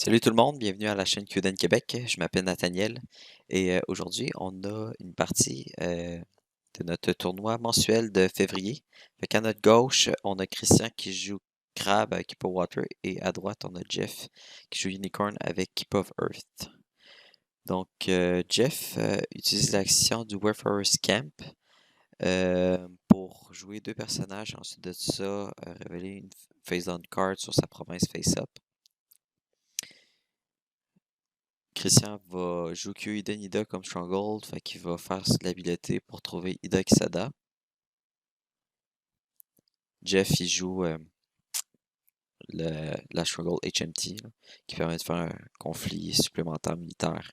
Salut tout le monde, bienvenue à la chaîne QDN Québec. Je m'appelle Nathaniel et aujourd'hui on a une partie de notre tournoi mensuel de février. Fait qu'à notre gauche, on a Christian qui joue Crab avec Keep of Water et à droite on a Jeff qui joue Unicorn avec Keep of Earth. Donc Jeff utilise l'action du Warfarer's Camp pour jouer deux personnages. Ensuite de ça, révéler une face-down card sur sa province face-up. Christian va jouer que Iden Ida comme Stronghold, fait qu'il va faire l'habileté pour trouver Ida Kisada. Jeff, il joue la Stronghold HMT, là, qui permet de faire un conflit supplémentaire militaire.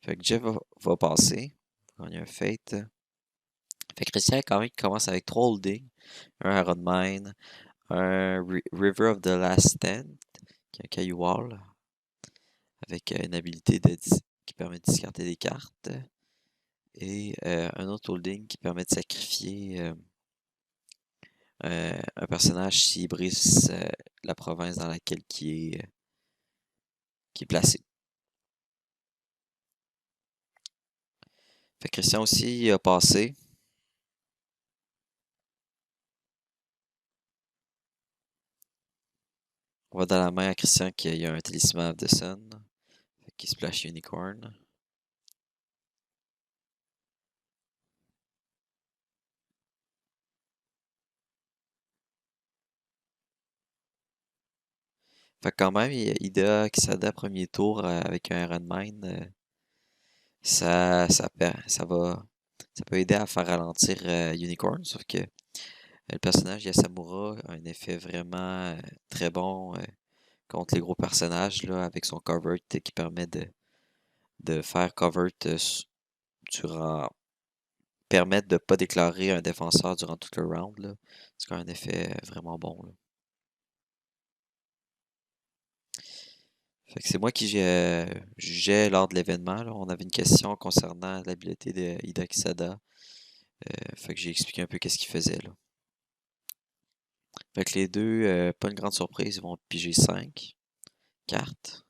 Fait que Jeff va passer, gagner un Fate. Fait que Christian, quand même, il commence avec 3 holdings, un Iron Mine, un River of the Last Stand, qui est un caillou wall, avec une habilité qui permet de discarter des cartes. Et un autre holding qui permet de sacrifier un personnage s'il brise la province dans laquelle qui est placé. Fait que Christian aussi a passé. On va dans la main à Christian qui a un talisman of the Sun. Fait qu'il splash Unicorn. Fait que quand même, Ida Kisada premier tour avec un Iron Mine, ça peut aider à faire ralentir Unicorn, sauf que le personnage Yasamura a un effet vraiment très bon contre les gros personnages là, avec son covert qui permet de faire covert durant permettre de ne pas déclarer un défenseur durant tout le round. Là. C'est quand même un effet vraiment bon. Là. Fait que c'est moi qui jugeais lors de l'événement. Là. On avait une question concernant l'habileté de Ida Kisada. Fait que j'ai expliqué un peu qu'est-ce qu'il faisait là. Fait que les deux, pas une grande surprise, ils vont piger 5 cartes.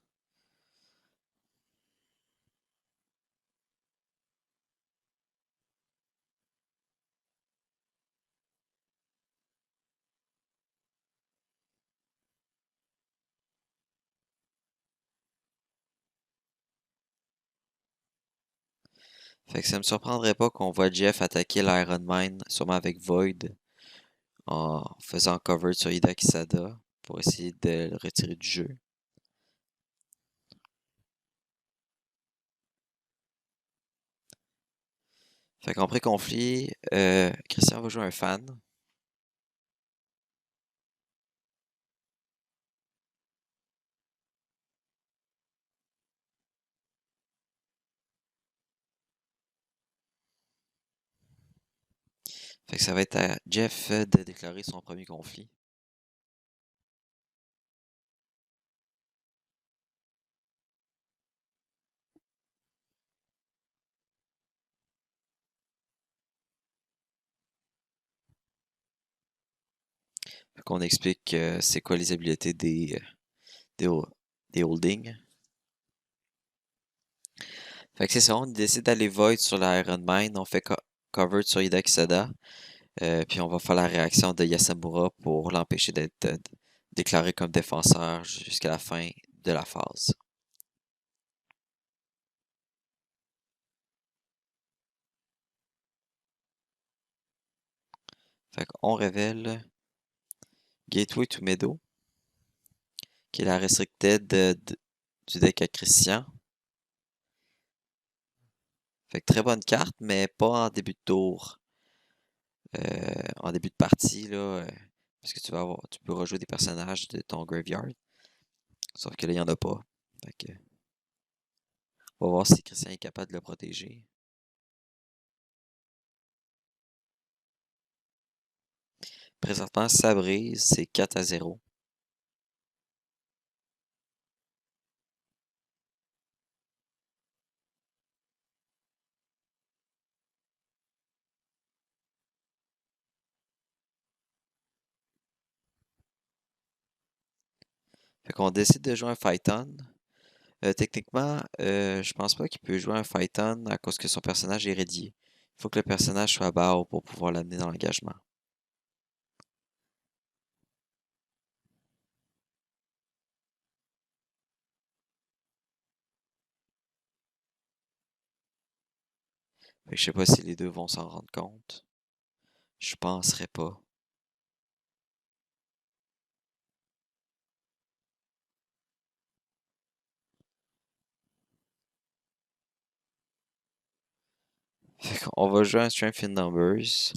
Fait que ça me surprendrait pas qu'on voit Jeff attaquer l'Iron Mine, sûrement avec Void, en faisant cover sur Ida Kisada pour essayer de le retirer du jeu. Fait qu'en pré-conflit, Christian va jouer un fan. Fait que ça va être à Jeff de déclarer son premier conflit. Fait qu'on explique c'est quoi les habiletés des, des holdings. Fait que c'est ça, on décide d'aller void sur l'Iron Mine, on fait cover sur Ida Kisada, puis on va faire la réaction de Yasamura pour l'empêcher d'être déclaré comme défenseur jusqu'à la fin de la phase. Fait qu'on révèle Gateway to Meadow, qui est la restricted du deck à Christian. Fait que très bonne carte, mais pas en début de tour. En début de partie, là, parce que tu peux rejouer des personnages de ton graveyard. Sauf que là, il n'y en a pas. Fait que, on va voir si Christian est capable de le protéger. Présentement, ça brise, c'est 4-0. Fait qu'on décide de jouer un Phyton. Techniquement, je pense pas qu'il peut jouer un Phyton à cause que son personnage est ready. Il faut que le personnage soit bas pour pouvoir l'amener dans l'engagement. Fait que je sais pas si les deux vont s'en rendre compte. Je penserais pas. Fait qu'on va jouer un Strength in Numbers.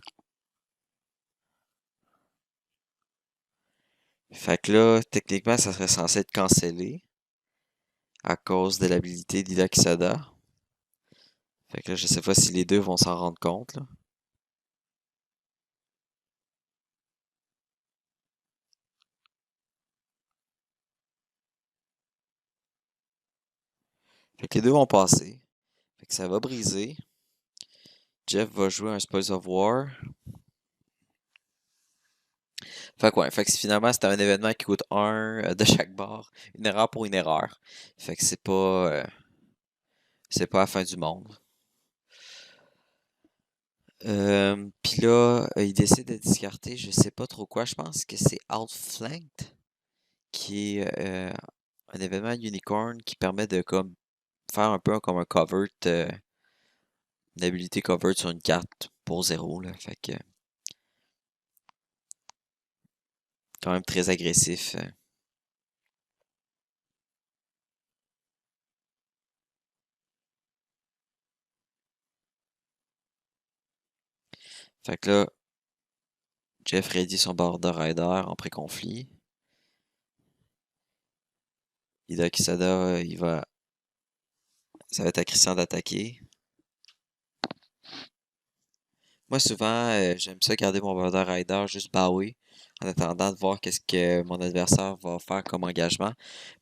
Fait que là, techniquement, ça serait censé être cancellé à cause de l'habilité d'Ida Kisada. Fait que là, je sais pas si les deux vont s'en rendre compte, là. Fait que les deux vont passer. Fait que ça va briser. Jeff va jouer un Spoils of War. Fait que ouais, fait que finalement, c'était un événement qui coûte un de chaque bord. Une erreur pour une erreur. Fait que c'est pas la fin du monde. Puis là, il décide de discarter, je sais pas trop quoi. Je pense que c'est Outflanked, qui est un événement unicorn qui permet de comme faire un peu comme un covert, une habilité covert sur une carte pour zéro, là. Fait que quand même très agressif. Fait que là, Jeff ready son Border Rider en pré-conflit. Ida Kisada, ça va être à Christian d'attaquer. Moi, souvent, j'aime ça garder mon Border Rider juste bowé en attendant de voir qu'est-ce que mon adversaire va faire comme engagement.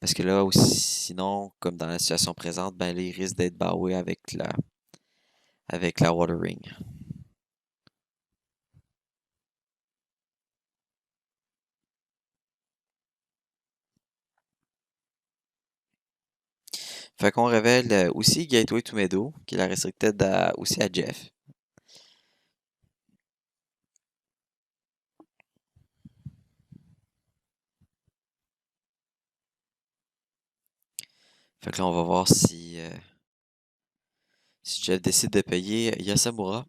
Parce que là, aussi, sinon, comme dans la situation présente, ben, là, il risque d'être bowé avec la Water Ring. Fait qu'on révèle aussi Gateway to Meadow, qui est la restricted aussi à Jeff. Fait que là, on va voir si Jeff décide de payer Yasamura.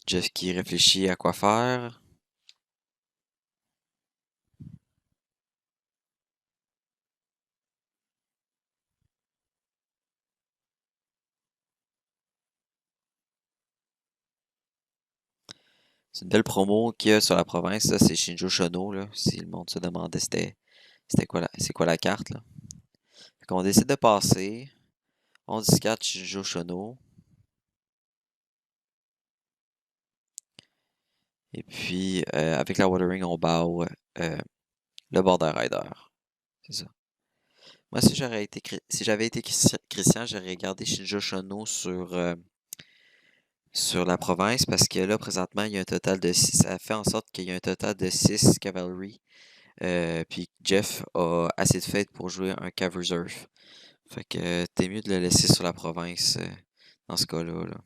Jeff qui réfléchit à quoi faire. C'est une belle promo qu'il y a sur la province, ça, c'est Shinjo Shono, là. Si le monde se demandait c'était quoi c'est quoi la carte, là. Fait qu'on décide de passer. On discarte Shinjo Shono. Et puis, avec la Watering, on bow le Border Rider. C'est ça. Moi, si j'avais été Christian, j'aurais gardé Shinjo Shono sur la province parce que là, présentement, il y a un total de 6. Ça fait en sorte qu'il y a un total de 6 Cavalry. Puis Jeff a assez de fête pour jouer un Cav Reserve. Fait que t'es mieux de le laisser sur la province dans ce cas-là, là.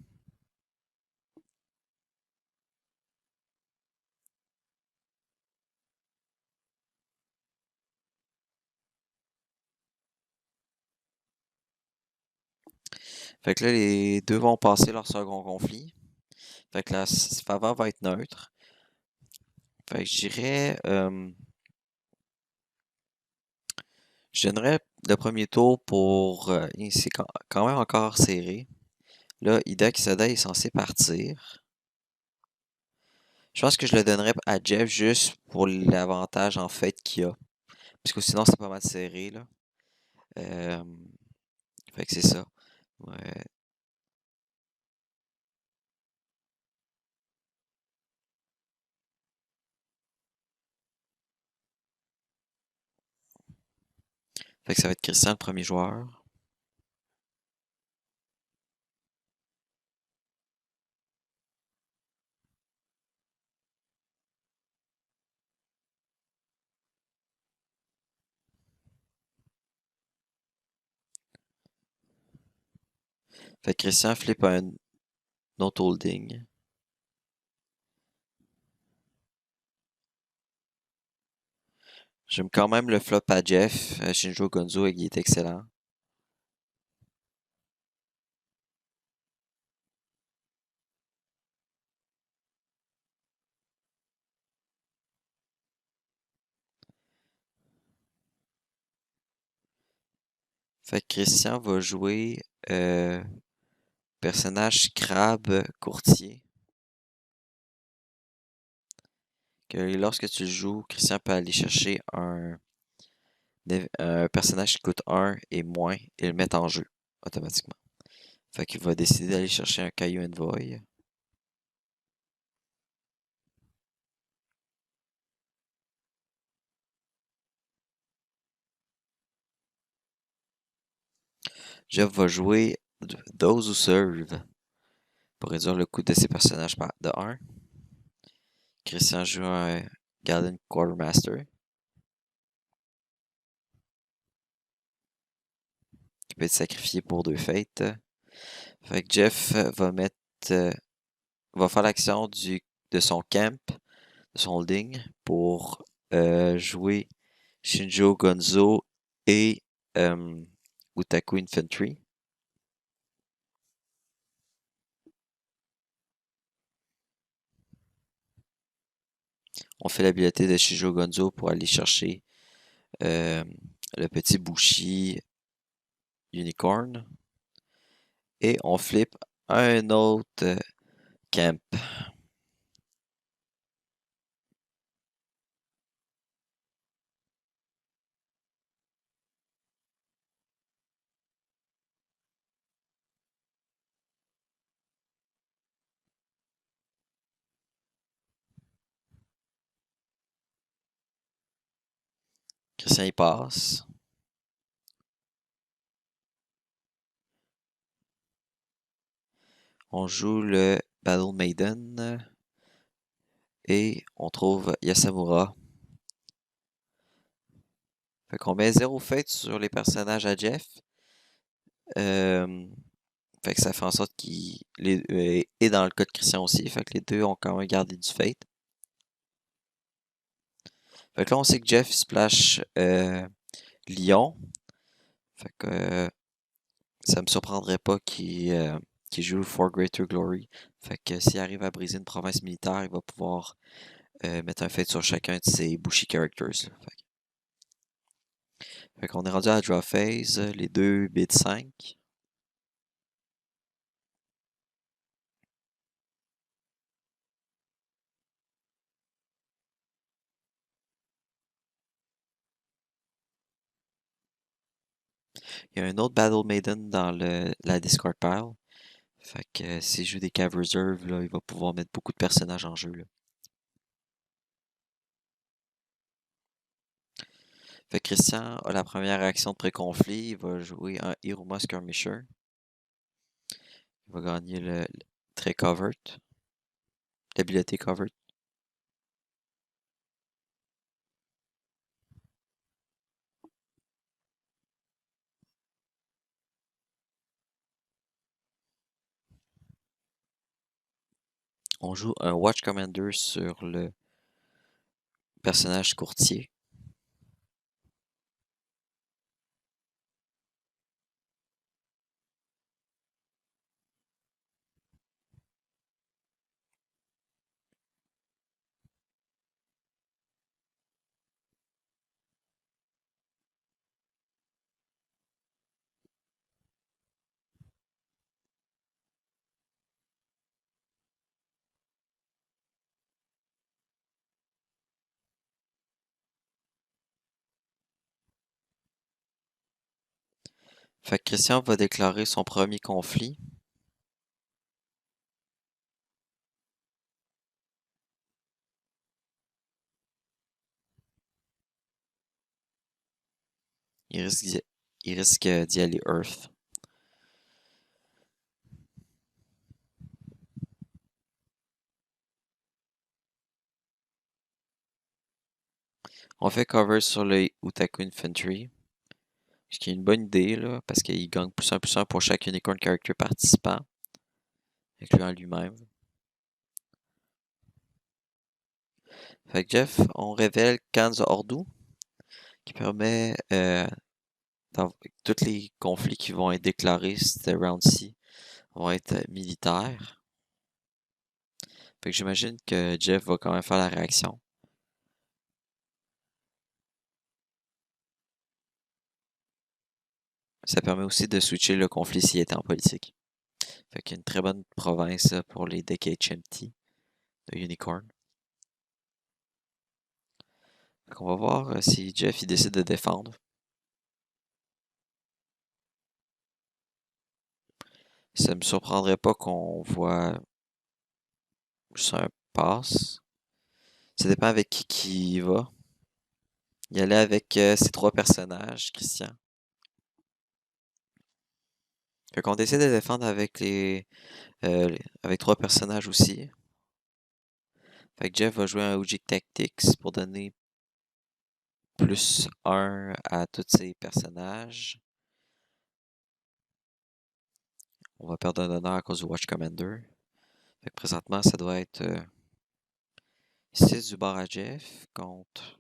Fait que là, les deux vont passer leur second conflit. Fait que la faveur va être neutre. Fait que je donnerais le premier tour pour. C'est quand même encore serré. Là, Ida Kisada est censé partir. Je pense que je le donnerais à Jeff juste pour l'avantage en fait qu'il a. Parce que sinon, c'est pas mal serré, là. Euh, Fait que c'est ça. Ouais. Fait que ça va être Christian le premier joueur. Fait que Christian flippe un autre holding. J'aime quand même le flop à Jeff. Shinjo Gonzo, il est excellent. Fait que Christian va jouer personnage crabe courtier. Que lorsque tu le joues, Christian peut aller chercher un personnage qui coûte 1 et moins et le mettre en jeu automatiquement. Fait qu'il va décider d'aller chercher un Caillou Envoy. Jeff va jouer Those Who Serve pour réduire le coût de ses personnages de 1. Christian joue un Garden Quartermaster qui peut être sacrifié pour 2 fêtes. Fait que Jeff va mettre va faire l'action de son camp, de son holding, pour jouer Shinjo Gonzo et Utaku Infantry. On fait l'habileté de Shinjo Gonzo pour aller chercher euh, le petit Bushi Unicorn. Et on flippe un autre camp. Christian y passe. On joue le Battle Maiden. Et on trouve Yasamura. Fait qu'on met 0 fate sur les personnages à Jeff. Fait que ça fait en sorte qu'il. Et dans le cas de Christian aussi. Fait que les deux ont quand même gardé du fate. Fait que là, on sait que Jeff splash Lyon. Fait que ça me surprendrait pas qu'il joue For Greater Glory. Fait que s'il arrive à briser une province militaire, il va pouvoir mettre un fate sur chacun de ses Bushi characters. Fait qu'on est rendu à la draw phase, les deux bid 5. Il y a un autre Battle Maiden dans la Discord pile. Fait que s'il joue des Cav Reserve, là, il va pouvoir mettre beaucoup de personnages en jeu. Là. Fait que Christian a la première action de pré-conflit. Il va jouer un Iruma Skirmisher. Il va gagner le trait Covert. L'habileté Covert. On joue un Watch Commander sur le personnage courtier. Fait que Christian va déclarer son premier conflit. Il risque il risque d'y aller Earth. On fait cover sur le Utaku Infantry. Ce qui est une bonne idée, là, parce qu'il gagne +1/+1 pour chaque Unicorn Character participant, incluant lui-même. Fait que Jeff, on révèle Kanz Ordu, qui permet tous les conflits qui vont être déclarés cette round-ci vont être militaires. Fait que j'imagine que Jeff va quand même faire la réaction. Ça permet aussi de switcher le conflit s'il était en politique. Fait qu'il y a une très bonne province pour les decks HMT de Unicorn. Fait qu'on va voir si Jeff il décide de défendre. Ça me surprendrait pas qu'on voit juste un pass. Ça dépend avec qui il va. Il allait avec ses trois personnages, Christian. Fait qu'on décide de défendre avec avec trois personnages aussi. Fait que Jeff va jouer un Ujik Tactics pour donner +1 à tous ses personnages. On va perdre un honneur à cause du Watch Commander. Fait que présentement, ça doit être 6 du bar à Jeff contre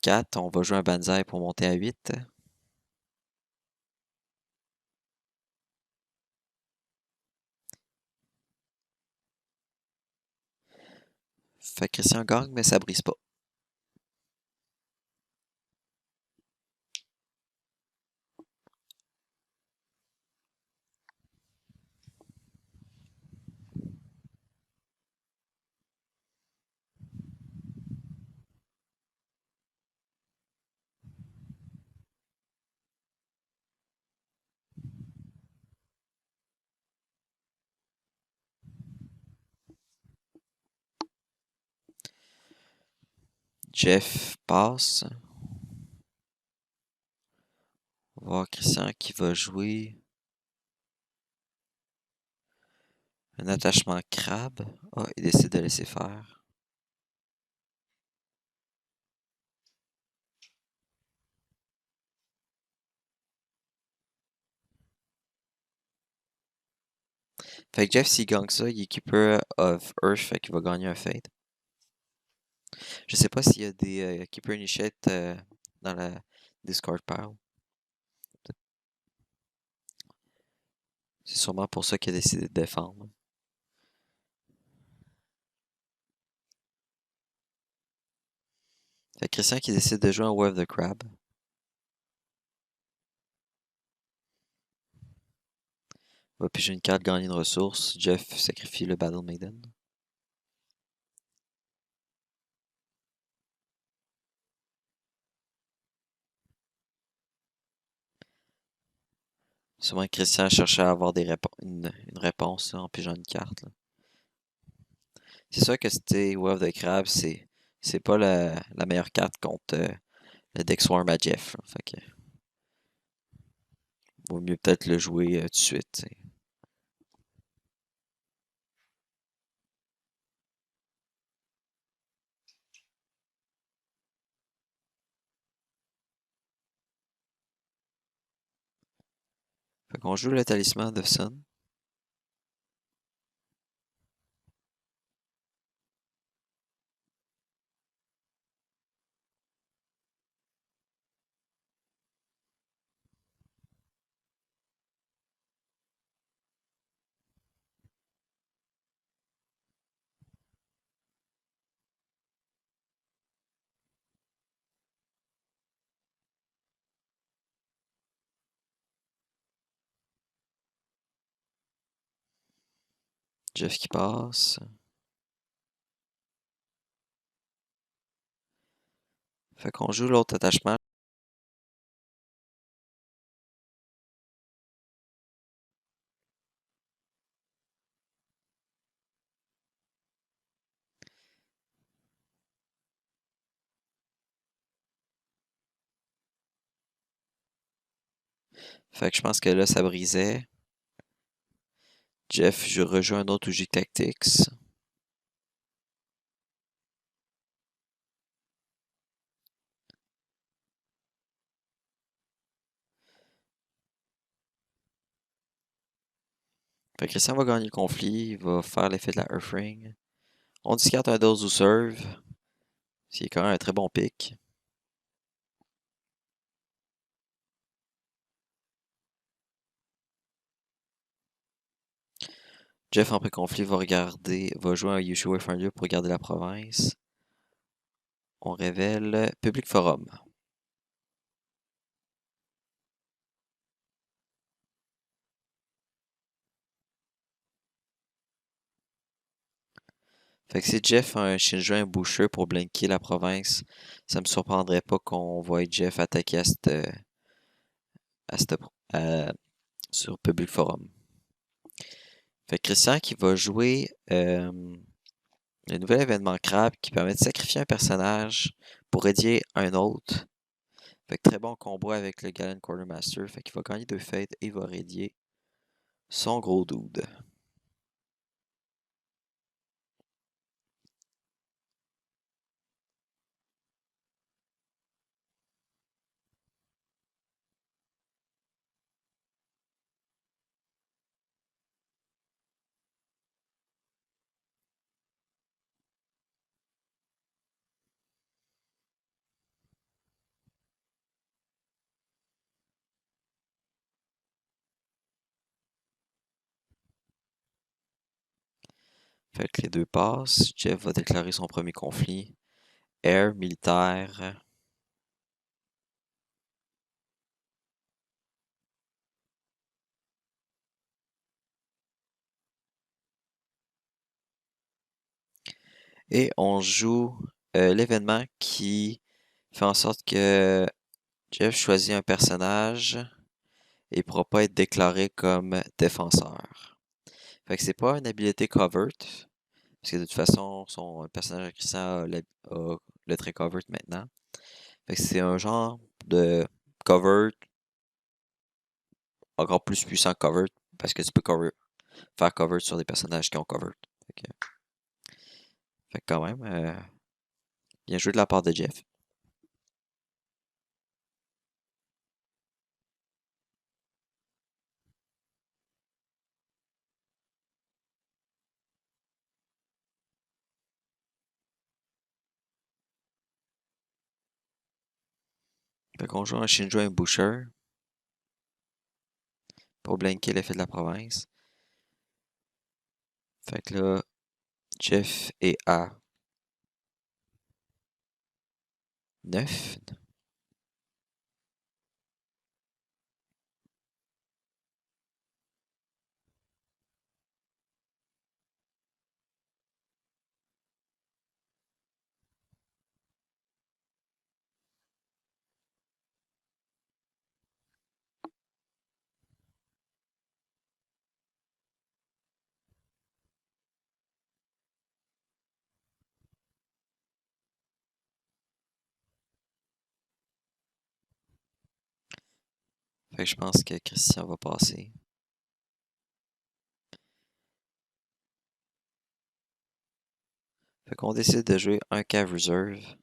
4. On va jouer un Banzai pour monter à 8. Fait que Christian gagne, mais ça brise pas. Jeff passe. On va voir Christian qui va jouer un attachement crabe. Ah, il décide de laisser faire. Fait que Jeff, s'il gagne ça, il est Keeper of Earth, fait qu'il va gagner un Fate. Je sais pas s'il y a des Keeper Initiate dans la Discord pile. C'est sûrement pour ça qu'il a décidé de défendre. Fait que Christian qui décide de jouer un Wave the Crab. Va piger une carte, gagner une ressource. Jeff sacrifie le Battle Maiden. Sûrement Christian cherchait à avoir une réponse là, en pigeant une carte. C'est sûr que c'était Wave the Crab, c'est pas la meilleure carte contre le deck Swarm à Jeff. Là. Fait que vaut mieux peut-être le jouer tout de suite. T'sais. Fait qu'on joue le talisman de Sun. Jeff qui passe. Fait qu'on joue l'autre attachement. Fait que je pense que là, ça brisait. Jeff, je rejoue un autre Uji Tactics. Fait que Christian va gagner le conflit, il va faire l'effet de la Earthring. On discarte un Dose ou Serve, ce qui est quand même un très bon pick. Jeff en pré-conflit va jouer un Yushu F1 pour garder la province. On révèle Public Forum. Fait que si Jeff a un Shinjo un Boucher pour blinker la province, ça me surprendrait pas qu'on voie Jeff attaquer à cette- à- sur Public Forum. Fait que Christian qui va jouer le nouvel événement Crab qui permet de sacrifier un personnage pour aider un autre. Fait que très bon combo avec le Galen Quartermaster. Fait qu'il va gagner 2 fêtes et il va radier son gros dude. Fait que les deux passent. Jeff va déclarer son premier conflit. Air, militaire. Et on joue l'événement qui fait en sorte que Jeff choisit un personnage et ne pourra pas être déclaré comme défenseur. Fait que c'est pas une habilité covert, parce que de toute façon, son personnage Christian a le trait covert maintenant. Fait que c'est un genre de covert encore plus puissant que covert, parce que tu peux faire covert sur des personnages qui ont covert. Fait que quand même, bien joué de la part de Jeff. Fait qu'on joue un Shinjo et un Boucher pour blanker l'effet de la province. Fait que là, Jeff est à 9. Fait que je pense que Christian va passer. Fait qu'on décide de jouer un Cav Reserve.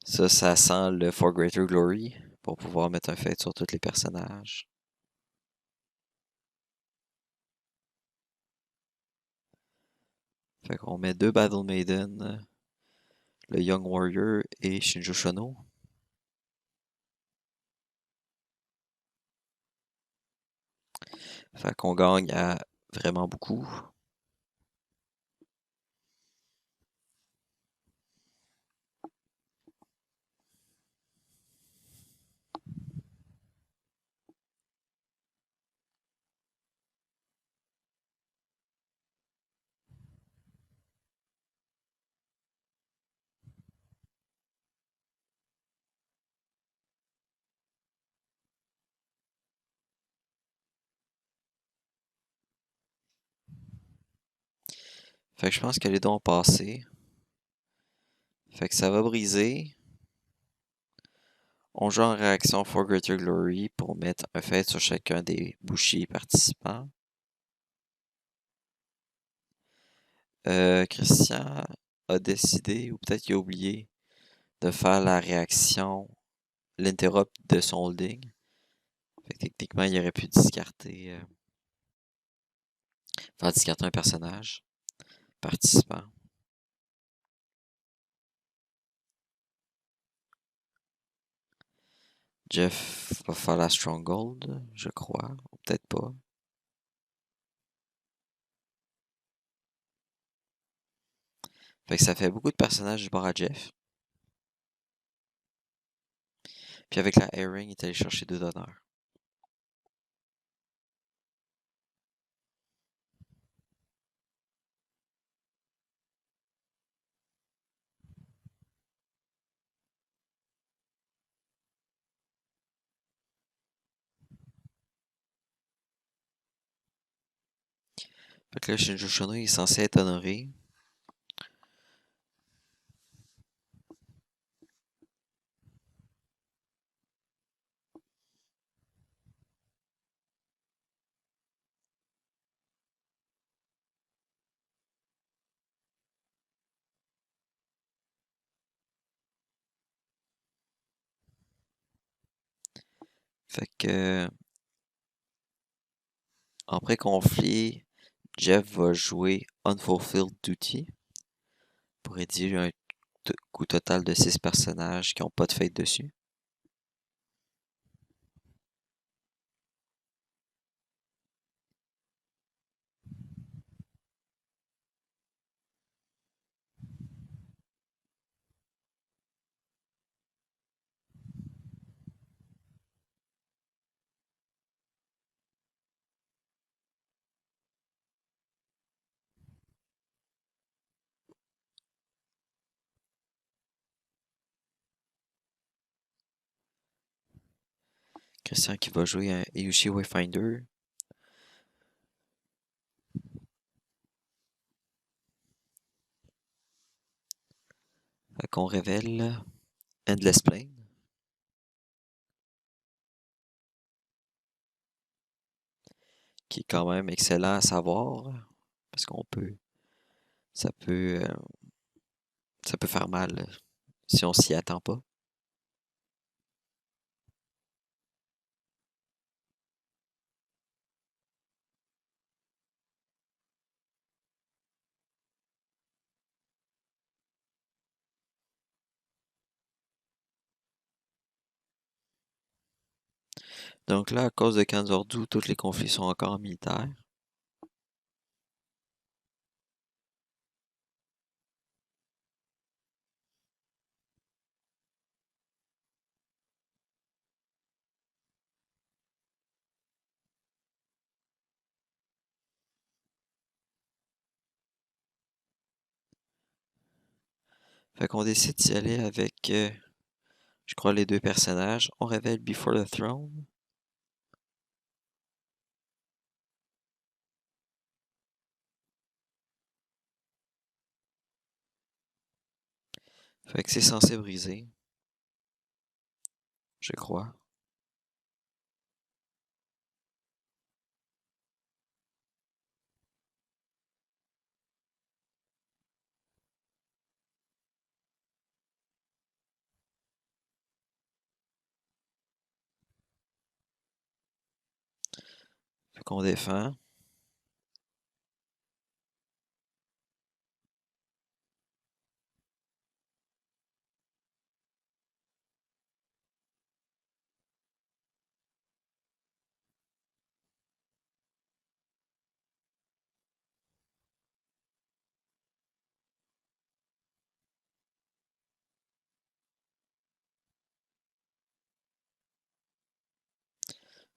Ça sent le For Greater Glory pour pouvoir mettre un fait sur tous les personnages. Fait qu'on met 2 Battle Maiden, le Young Warrior et Shinjo Shono. Fait qu'on gagne à vraiment beaucoup. Fait que je pense que les deux ont passé. Fait que ça va briser. On joue en réaction For Greater Glory pour mettre un fait sur chacun des bouchers participants. Christian a décidé, ou peut-être qu'il a oublié, de faire la réaction, l'interrupt de son holding. Fait que techniquement, il aurait pu discarter, faire discarter un personnage participant. Jeff va faire la Stronghold, je crois, ou peut-être pas. Fait que ça fait beaucoup de personnages du bord à Jeff. Puis avec la Airing, il est allé chercher 2 d'honneur. Fait que là, Shinjo Shono est censé être honoré. Fait que en pré-conflit, Jeff va jouer Unfulfilled Duty pour rédiger un coût total de 6 personnages qui n'ont pas de fate dessus. Christian qui va jouer un Eushi Wayfinder. Fait qu'on révèle Endless Plane. Qui est quand même excellent à savoir. Parce qu'on peut. Ça peut. Ça peut faire mal si on s'y attend pas. Donc là, à cause de Kanzordu, tous les conflits sont encore militaires. Fait qu'on décide d'y aller avec, je crois, les 2 personnages. On révèle Before the Throne. Fait que c'est censé briser, je crois. Fait qu'on défend.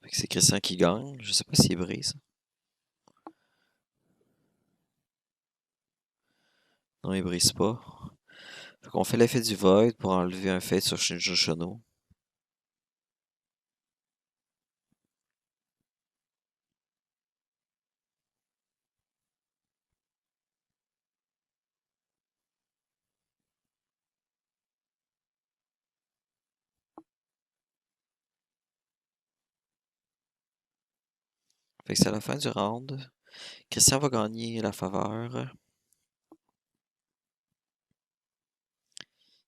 Fait que c'est Christian qui gagne. Je sais pas s'il brise. Non, il brise pas. Fait qu'on fait l'effet du Void pour enlever un fait sur Shinjo Shono. Fait que c'est à la fin du round. Christian va gagner la faveur. Il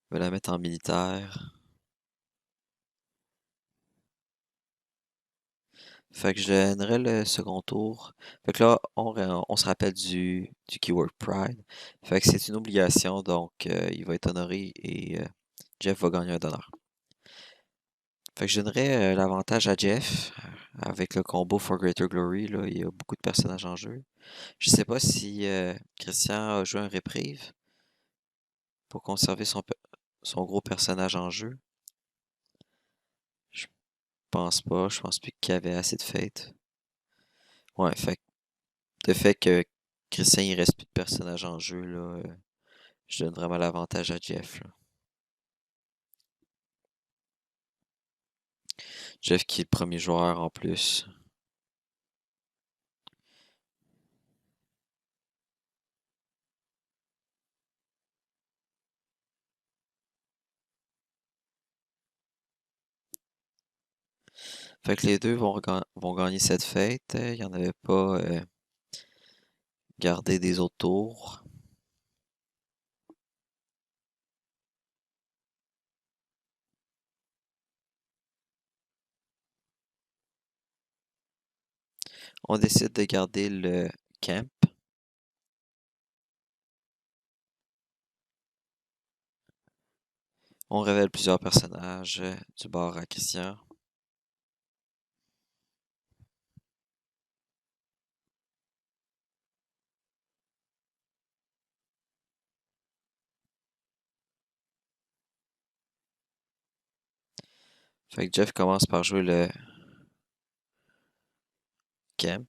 va la mettre en militaire. Fait que je donnerai le second tour. Fait que là, on se rappelle du keyword Pride. Fait que c'est une obligation, donc il va être honoré et Jeff va gagner un d'honneur. Fait que je donnerais l'avantage à Jeff avec le combo For Greater Glory. Là, il y a beaucoup de personnages en jeu. Je sais pas si Christian a joué un Reprieve pour conserver son gros personnage en jeu. Je pense pas. Je pense plus qu'il y avait assez de fate. Ouais, fait que le fait que Christian il reste plus de personnages en jeu, là, je donne vraiment l'avantage à Jeff. Là. Jeff qui est le premier joueur en plus. Fait que les deux vont gagner cette fête. Il n'y en avait pas gardé des autres tours. On décide de garder le camp. On révèle plusieurs personnages du bord à Christian. Fait que Jeff commence par jouer le camp.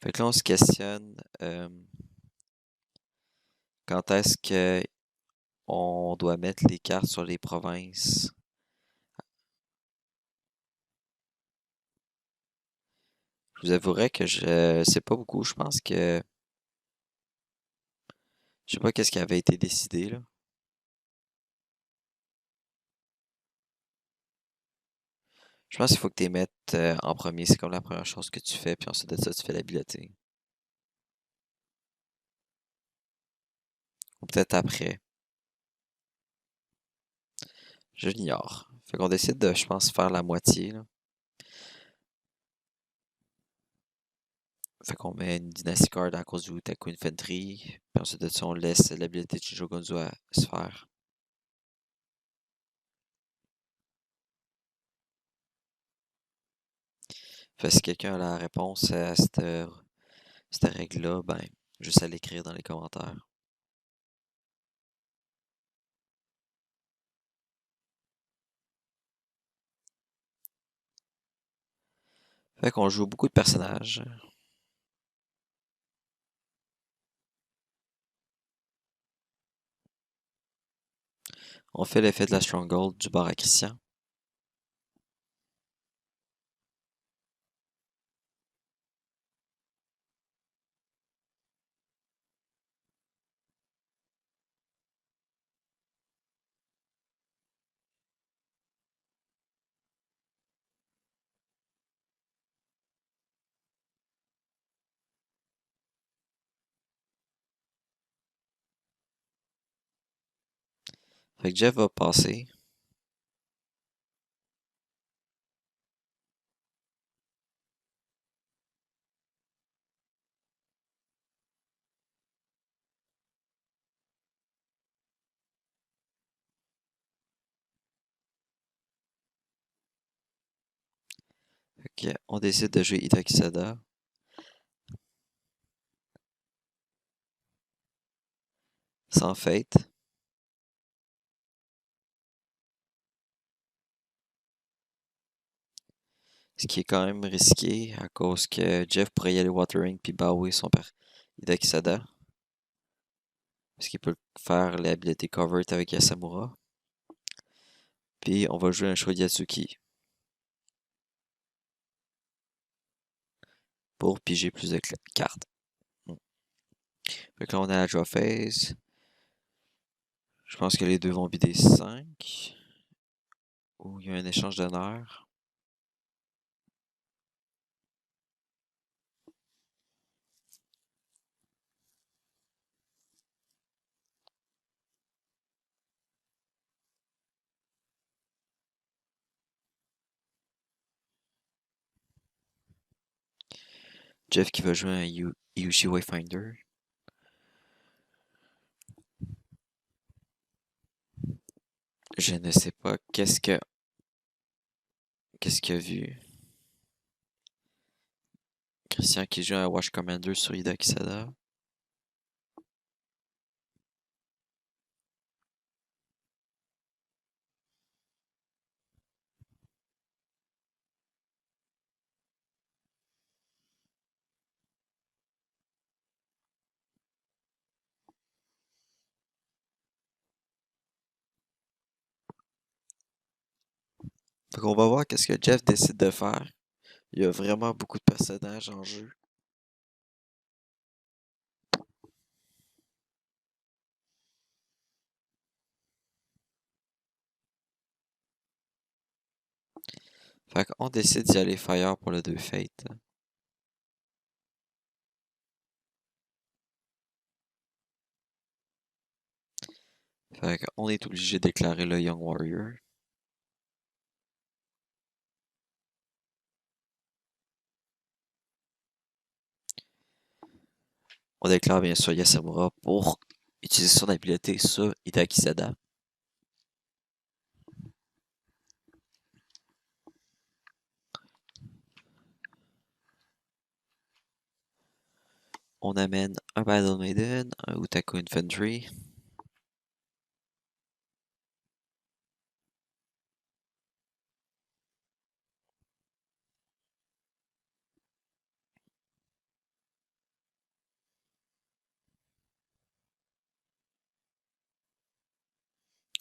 Fait que là, on se questionne quand est-ce que on doit mettre les cartes sur les provinces. Je vous avouerai que je sais pas beaucoup. Je pense que je sais pas qu'est-ce qui avait été décidé là. Je pense qu'il faut que tu les mettes en premier. C'est comme la première chose que tu fais, puis ensuite de ça, tu fais l'habileté. Ou peut-être après. Je l'ignore. Fait qu'on décide de, je pense, faire la moitié, là. Fait qu'on met une Dynasty Card à cause du Taku Infantry. Puis ensuite de ça, on laisse l'habilité de Chijogonzu à se faire. Fait que si quelqu'un a la réponse à cette règle-là, ben, juste à l'écrire dans les commentaires. Fait qu'on joue beaucoup de personnages. On fait l'effet de la Stronghold du bord à Christian. Fait que Jeff va passer. Fait on décide de jouer Itakisada. Sans fate. Ce qui est quand même risqué à cause que Jeff pourrait y aller Watering puis baouer son père Itakisada. Parce qu'il peut faire l'habilité Covert avec Yasamura. Puis on va jouer un Shoryatsuki pour piger plus de cartes. Fait que là, on est à la draw phase. Je pense que les deux vont bider 5. Ou il y a un échange d'honneur. Jeff qui va jouer un Yushi Wayfinder. Je ne sais pas qu'est-ce qu'il a vu. Christian qui joue un Watch Commander sur Ida Kisada. Donc on va voir qu'est-ce que Jeff décide de faire. Il y a vraiment beaucoup de personnages en jeu. Fait qu'on décide d'y aller Fire pour le 2 Fate. Fait qu'on est obligé de déclarer le Young Warrior. On déclare bien sûr Yasamura pour utiliser son habileté sur Ida Kisada. On amène un Battle Maiden, un Utaku Infantry.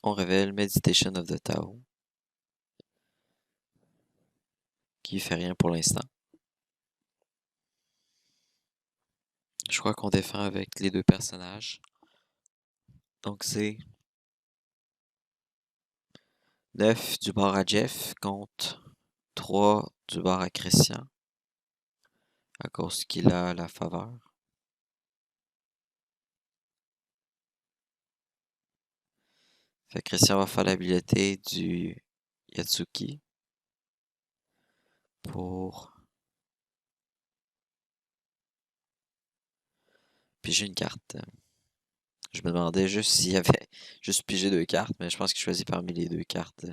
On révèle Meditation of the Tao, qui fait rien pour l'instant. Je crois qu'on défend avec les deux personnages. Donc c'est 9 du bord à Jeff contre 3 du bord à Christian, à cause qu'il a la faveur. Fait que Christian va faire l'habileté du Yatsuki pour piger une carte. Je me demandais juste s'il y avait juste pigé 2 cartes, mais je pense qu'il choisit parmi les 2 cartes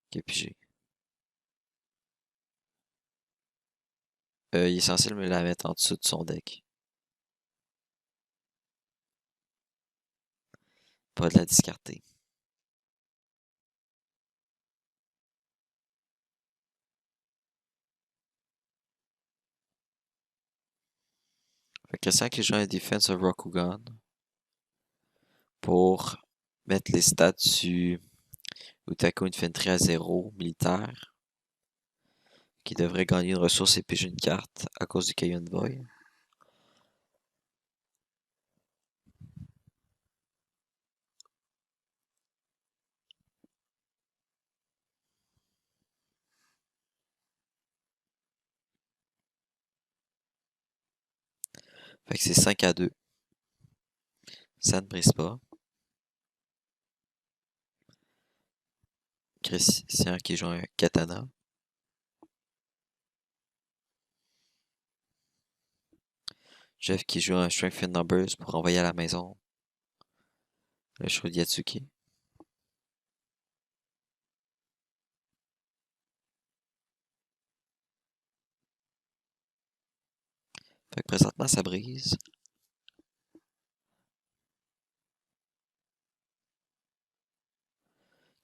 qu'il a pigé. Il est censé me la mettre en dessous de son deck. Pas de la discarter. Fait que Christian qui joue un Defense of Rokugan pour mettre les stats du Utaku Infantry à 0 militaire, qui devrait gagner une ressource et piger une carte à cause du Kayon Boy. Fait que c'est 5-2. Ça ne brise pas. Christian qui joue un Katana. Jeff qui joue un Strength in Numbers pour envoyer à la maison le Shro Yatsuki. Fait que présentement, ça brise.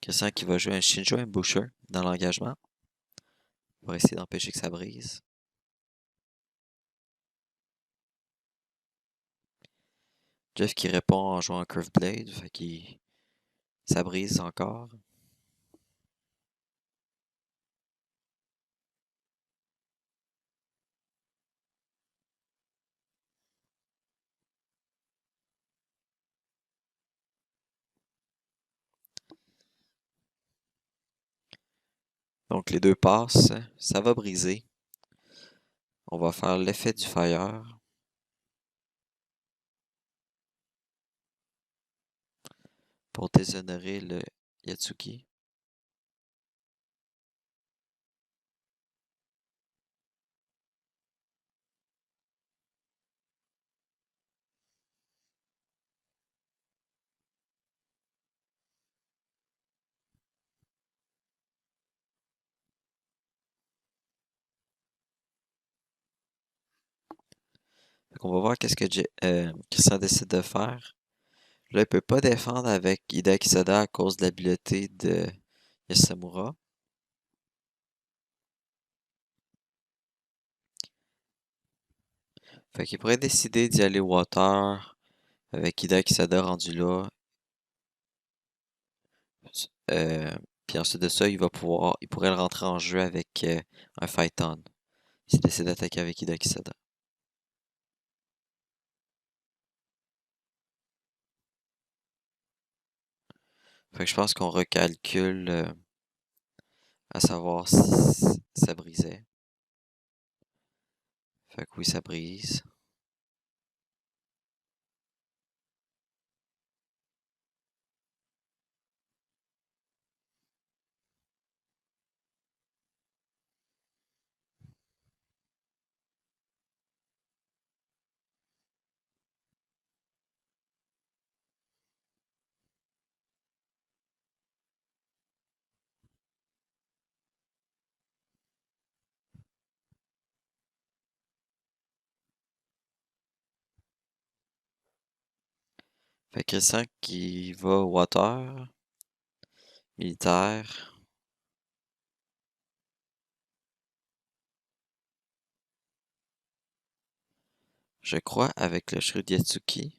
Christian qui va jouer un Shinjo Embusher dans l'engagement pour essayer d'empêcher que ça brise. Jeff qui répond en jouant un Curve Blade, fait qu'il ça brise encore. Donc les deux passent, ça va briser. On va faire l'effet du fire. Pour déshonorer le Yatsuki. On va voir qu'est-ce que Christian décide de faire. Là, il peut pas défendre avec Ida Kisada à cause de l'habileté de Yasamura. Fait qu'il pourrait décider d'y aller water avec Ida Kisada rendu là. Euh, Puis ensuite de ça, il pourrait le rentrer en jeu avec un fight on. S'il décide d'attaquer avec Ida Kisada. Fait que je pense qu'on recalcule à savoir si ça brisait. Fait que oui, ça brise. Fait que Christian qui va au water, militaire. Je crois avec le Shuridyatsuki.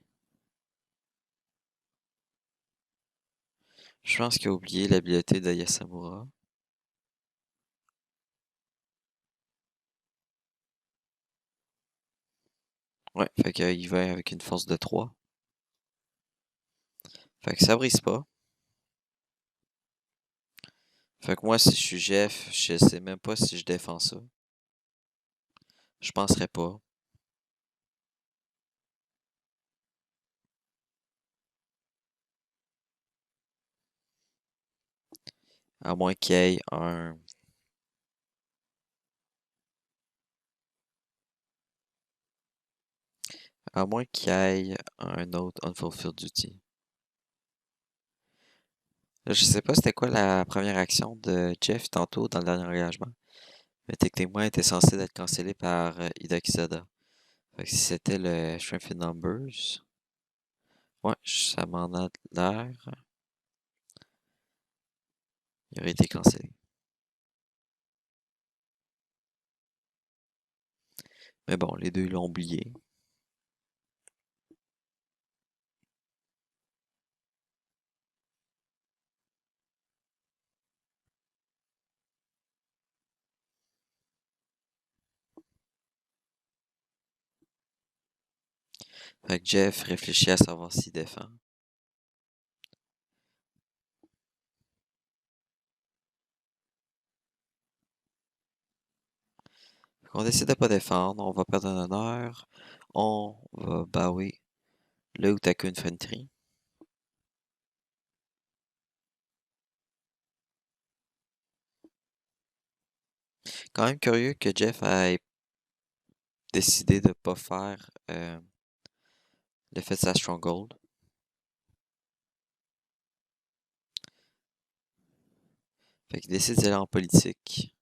Je pense qu'il a oublié l'habileté de Yasamura. Ouais, fait qu'il va avec une force de 3. Fait que ça brise pas. Fait que moi, si je suis Jeff, je sais même pas si je défends ça. Je penserais pas. À moins qu'il y ait un... À moins qu'il y ait un autre Unfulfilled Duty. Là, je sais pas c'était quoi la première action de Jeff tantôt dans le dernier engagement. Mais techniquement, elle était censée être cancellée par Ida Kisada. Fait que si c'était le Strength in Numbers... Ouais, ça m'en a l'air. Il aurait été cancellé. Mais bon, les deux l'ont oublié. Fait que Jeff réfléchit à savoir s'il défend. Fait qu'on décide de pas défendre, on va perdre un honneur. On va baouer le Utaku Infantry. Quand même curieux que Jeff ait décidé de pas faire l'effet de sa Stronghold. Fait qu'il décide d'aller en politique.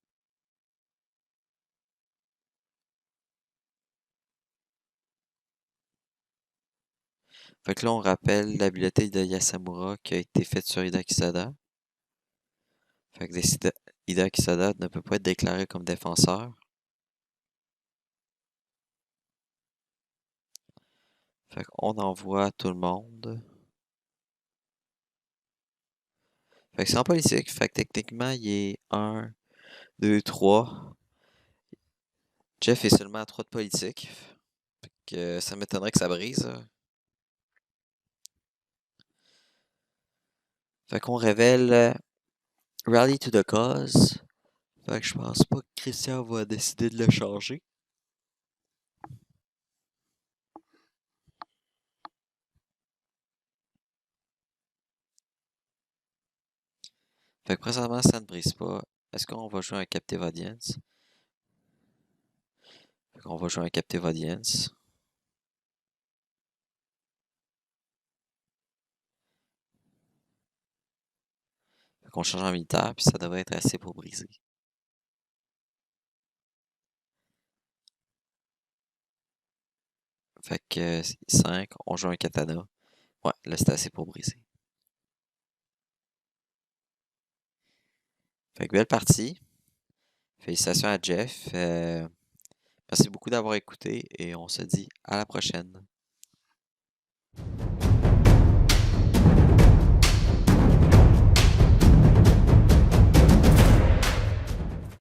Fait que là, on rappelle l'habileté de Yasamura qui a été faite sur Ida Kisada. Fait que Ida Kisada ne peut pas être déclaré comme défenseur. Fait qu'on envoie tout le monde. Fait que c'est en politique. Fait que techniquement, il est 1, 2, 3. Jeff est seulement à 3 de politique. Fait que ça m'étonnerait que ça brise. Fait qu'on révèle Rally to the Cause. Fait que je pense pas que Christian va décider de le changer. Fait que présentement, ça ne brise pas. Est-ce qu'on va jouer un Captive Audience? Fait qu'on va jouer un Captive Audience. Fait qu'on change en militaire, puis ça devrait être assez pour briser. Fait que 5, on joue un katana. Ouais, là c'est assez pour briser. Fait que belle partie. Félicitations à Jeff. Merci beaucoup d'avoir écouté et on se dit à la prochaine.